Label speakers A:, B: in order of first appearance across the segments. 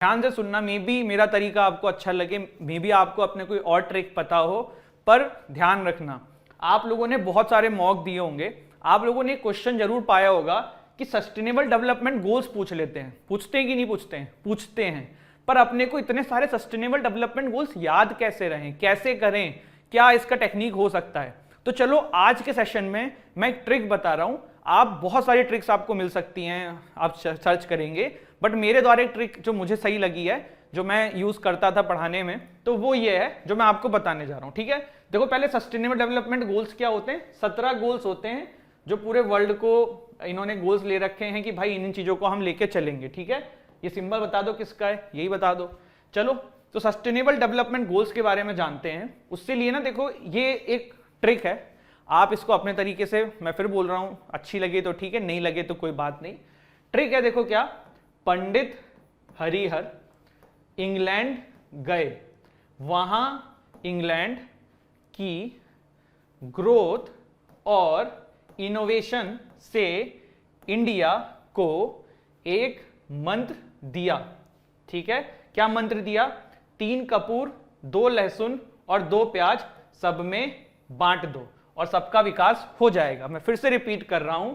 A: ध्यान से सुनना, मे बी मेरा तरीका आपको अच्छा लगे, मे बी आपको अपने कोई और ट्रिक पता हो, पर ध्यान रखना आप लोगों ने बहुत सारे मॉक दिए होंगे, आप लोगों ने क्वेश्चन जरूर पाया होगा कि सस्टेनेबल डेवलपमेंट गोल्स पूछ लेते हैं, पूछते हैं कि नहीं पूछते हैं, पूछते हैं, पर अपने को इतने सारे सस्टेनेबल डेवलपमेंट गोल्स याद कैसे रहें, कैसे करें, क्या इसका टेक्निक हो सकता है। तो चलो आज के सेशन में मैं एक ट्रिक बता रहा हूं, आप बहुत सारी ट्रिक्स आपको मिल सकती हैं, आप सर्च करेंगे, बट मेरे द्वारा एक ट्रिक जो मुझे सही लगी है, जो मैं यूज करता था पढ़ाने में, तो वो ये है जो मैं आपको बताने जा रहा हूं। ठीक है, देखो पहले सस्टेनेबल डेवलपमेंट गोल्स क्या होते हैं, 17 गोल्स होते हैं जो पूरे वर्ल्ड को इन्होंने गोल्स ले रखे हैं कि भाई इन चीजों को हम लेके चलेंगे। ठीक है, ये सिंबल बता दो किसका है, यही बता दो। चलो तो सस्टेनेबल डेवलपमेंट गोल्स के बारे में जानते हैं। उससे लिए ना देखो ये एक ट्रिक है, आप इसको अपने तरीके से, मैं फिर बोल रहा हूं, अच्छी लगे तो ठीक है, नहीं लगे तो कोई बात नहीं। ट्रिक है, देखो क्या, पंडित हरिहर इंग्लैंड गए, वहां इंग्लैंड की ग्रोथ और इनोवेशन से इंडिया को एक मंत्र दिया। ठीक है, क्या मंत्र दिया, 3 कपूर 2 लहसुन और 2 प्याज सब में बांट दो और सबका विकास हो जाएगा। मैं फिर से रिपीट कर रहा हूं,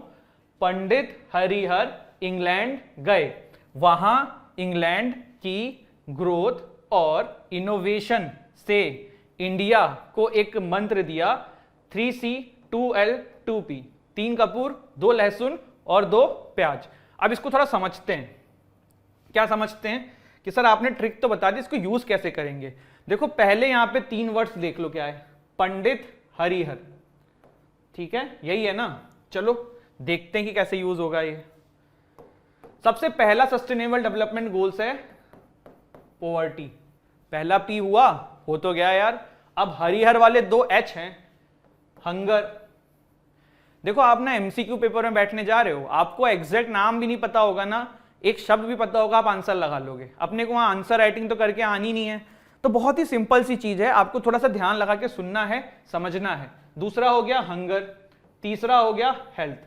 A: पंडित हरिहर इंग्लैंड गए, वहां इंग्लैंड की ग्रोथ और इनोवेशन से इंडिया को एक मंत्र दिया, 3C 2L 2P, 3 कपूर 2 लहसुन और 2 प्याज। अब इसको थोड़ा समझते हैं, क्या समझते हैं कि सर आपने ट्रिक तो बता दी, इसको यूज कैसे करेंगे। देखो पहले यहां पे 3 वर्ड्स देख लो, क्या है, पंडित हरिहर, ठीक है, यही है ना। चलो देखते हैं कि कैसे यूज होगा ये। सबसे पहला सस्टेनेबल डेवलपमेंट गोल्स है पॉवर्टी, पहला P हुआ, हो तो गया यार। अब हरिहर वाले 2 H हैं, हंगर। देखो आप ना MCQ पेपर में बैठने जा रहे हो, आपको एग्जैक्ट नाम भी नहीं पता होगा ना, एक शब्द भी पता होगा, आप आंसर लगा लोगे। अपने को वहां आंसर राइटिंग तो करके आनी नहीं है, तो बहुत ही सिंपल सी चीज है, आपको थोड़ा सा ध्यान लगा के सुनना है, समझना है। दूसरा हो गया हंगर, तीसरा हो गया हेल्थ,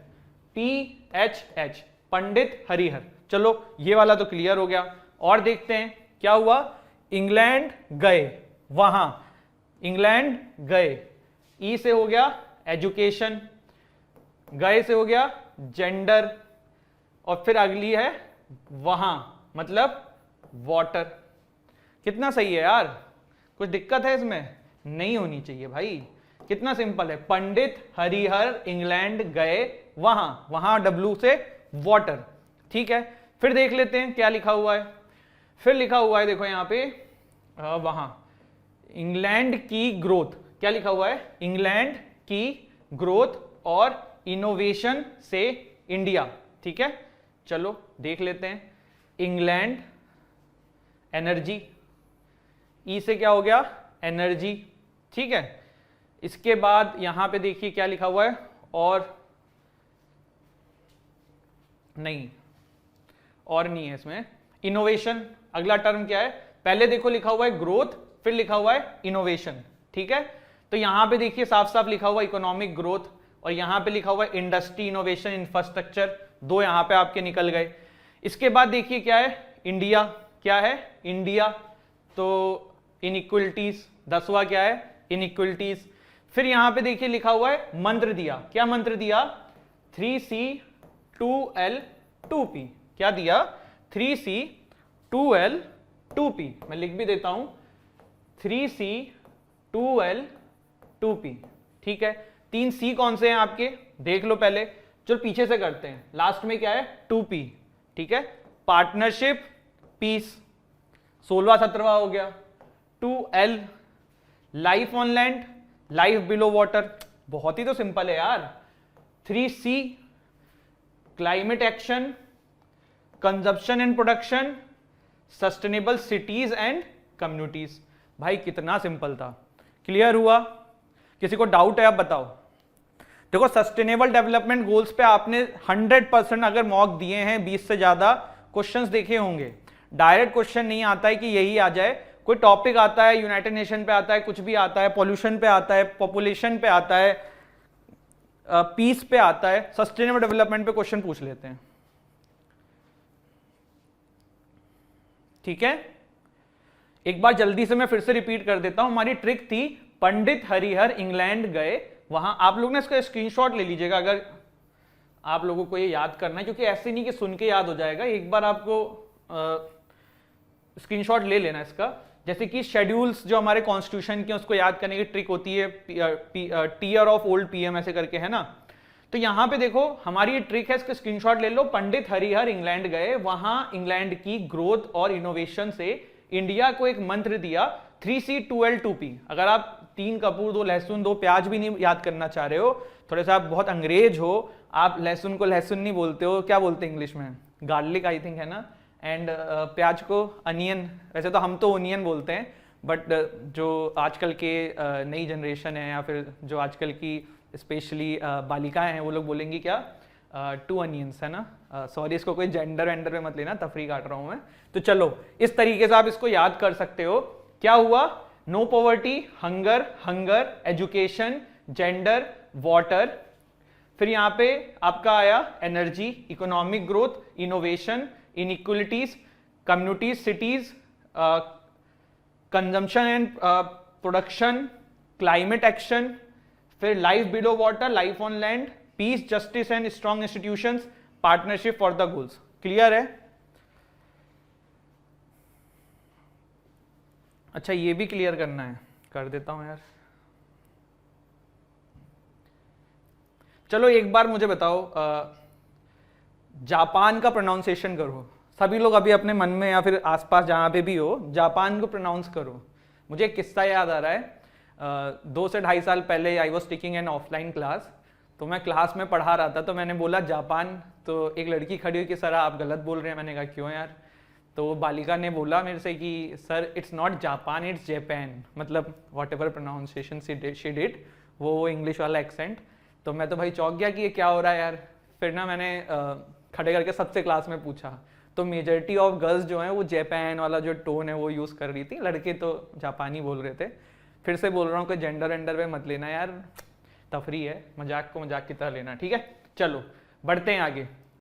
A: PHH, पंडित हरिहर। चलो ये वाला तो क्लियर हो गया। और देखते हैं क्या हुआ, इंग्लैंड गए, वहां इंग्लैंड गए, ई से हो गया एजुकेशन, गए से हो गया जेंडर, और फिर अगली है वहां, मतलब वाटर। कितना सही है यार, कुछ दिक्कत है इसमें, नहीं होनी चाहिए भाई, कितना सिंपल है। पंडित हरिहर इंग्लैंड गए, वहां, वहां W से वाटर। ठीक है, फिर देख लेते हैं क्या लिखा हुआ है। फिर लिखा हुआ है, देखो यहां पे वहां इंग्लैंड की ग्रोथ, क्या लिखा हुआ है, इंग्लैंड की ग्रोथ और इनोवेशन से इंडिया। ठीक है, चलो देख लेते हैं। इंग्लैंड एनर्जी, ई से क्या हो गया, एनर्जी। ठीक है, इसके बाद यहां पे देखिए क्या लिखा हुआ है, और नहीं, और नहीं है इसमें, इनोवेशन। अगला टर्म क्या है, पहले देखो लिखा हुआ है ग्रोथ, फिर लिखा हुआ है इनोवेशन। ठीक है, तो यहां पे देखिए साफ साफ लिखा हुआ है इकोनॉमिक ग्रोथ, और यहां पे लिखा हुआ है इंडस्ट्री इनोवेशन इंफ्रास्ट्रक्चर, 2 यहां पे आपके निकल गए। इसके बाद देखिए क्या है, इंडिया, क्या है, इंडिया, तो इनइक्वलिटीज, 10वां क्या है, इनइक्वलिटीज। फिर यहां पे देखिए लिखा हुआ है मंत्र दिया, क्या मंत्र दिया, 3C 2L 2P, क्या दिया, 3C 2L 2P। मैं लिख भी देता हूं, 3C 2L 2P। ठीक है, 3 C कौन से हैं आपके, देख लो पहले, चलो पीछे से करते हैं। लास्ट में क्या है, 2P। ठीक है, पार्टनरशिप, पीस, 16वां 17वां हो गया। 2L life on land, life below water, बहुत ही तो सिंपल है यार। 3C climate action, consumption and production, sustainable cities and communities. भाई कितना सिंपल था, क्लियर हुआ, किसी को डाउट है आप बताओ। देखो सस्टेनेबल डेवलपमेंट गोल्स पे आपने 100% अगर मॉक दिए हैं, 20 से ज्यादा क्वेश्चंस देखे होंगे। डायरेक्ट क्वेश्चन नहीं आता है कि यही आ जाए, कोई टॉपिक आता है, यूनाइटेड नेशन पे आता है, कुछ भी आता है, पॉल्यूशन पे आता है, पॉपुलेशन पे आता है, पीस पे आता है, सस्टेनेबल डेवलपमेंट पे क्वेश्चन पूछ लेते हैं। ठीक है, एक बार जल्दी से मैं फिर से रिपीट कर देता हूं। हमारी ट्रिक थी पंडित हरिहर इंग्लैंड गए, वहां आप लोग ने इसका स्क्रीनशॉट ले लीजिएगा अगर आप लोगों को ये याद करना है, क्योंकि ऐसे नहीं कि सुन के याद हो जाएगा, एक बार आपको स्क्रीनशॉट ले लेना इसका। जैसे कि शेड्यूल्स जो हमारे कॉन्स्टिट्यूशन के उसको याद करने की ट्रिक होती है, टीयर ऑफ ओल्ड पीएम ऐसे करके, है ना। तो यहां पे देखो हमारी ये ट्रिक है, इसका स्क्रीनशॉट ले लो। पंडित हरिहर इंग्लैंड गए, वहां इंग्लैंड की ग्रोथ और इनोवेशन से इंडिया को एक मंत्र दिया 3C2L2P। अगर आप 3 कपूर 2 लहसुन 2 प्याज भी नहीं याद करना चाह रहे हो, थोड़े सा आप बहुत अंग्रेज हो, आप लहसुन को लहसुन नहीं बोलते हो, क्या बोलते हैं इंग्लिश में, गार्लिक आई थिंक, है ना, एंड प्याज को अनियन, वैसे तो हम तो ओनियन बोलते हैं, बट जो आजकल के नई जनरेशन है या फिर जो आजकल की स्पेशली बालिकाएं हैं वो लोग बोलेंगी क्या, 2 अनियंस, है ना। सॉरी, इसको कोई जेंडर वेंडर में मत लेना, तफरी काट रहा हूं मैं। तो चलो इस तरीके से आप इसको याद कर सकते हो। क्या हुआ, no poverty, hunger, hunger, education, gender, water, फिर यहां पे आपका आया energy, economic growth, innovation, inequalities, communities, cities, consumption and production, climate action, फिर life below water, life on land, peace, justice and strong institutions, partnership for the goals. Clear है? अच्छा, ये भी क्लियर करना है, कर देता हूं यार। चलो एक बार मुझे बताओ, जापान का प्रोनाउंसिएशन करो सभी लोग अभी अपने मन में या फिर आसपास जहां पे भी हो, जापान को प्रोनाउंस करो। मुझे एक किस्सा याद आ रहा है, 2 से 2.5 साल पहले I was taking an offline class, तो मैं क्लास में पढ़ा रहा था, तो मैंने बोला जापान, तो एक लड़की खड़ी हुई कि सर आप गलत बोल रहे हैं। मैंने कहा क्यों यार, तो वो बालिका ने बोला मेरे से कि sir it's not Japan, it's Japan, मतलब whatever pronunciation she did, वो इंग्लिश वाला एक्सेंट। तो मैं तो भाई चौंक गया कि ये क्या हो रहा है यार। फिर ना मैंने खड़े करके सबसे क्लास में पूछा, तो मेजॉरिटी ऑफ गर्ल्स जो हैं वो जापान वाला जो टोन है वो यूज़ कर रही थी, लड़के तो जापानी बोल रहे थे। फिर से बोल रहा हूँ कि जेंडर वेंडर पे मत लेना यार, तफरी है, मजाक को मजाक की तरह लेना, ठीक है। चलो बढ़ते हैं आगे।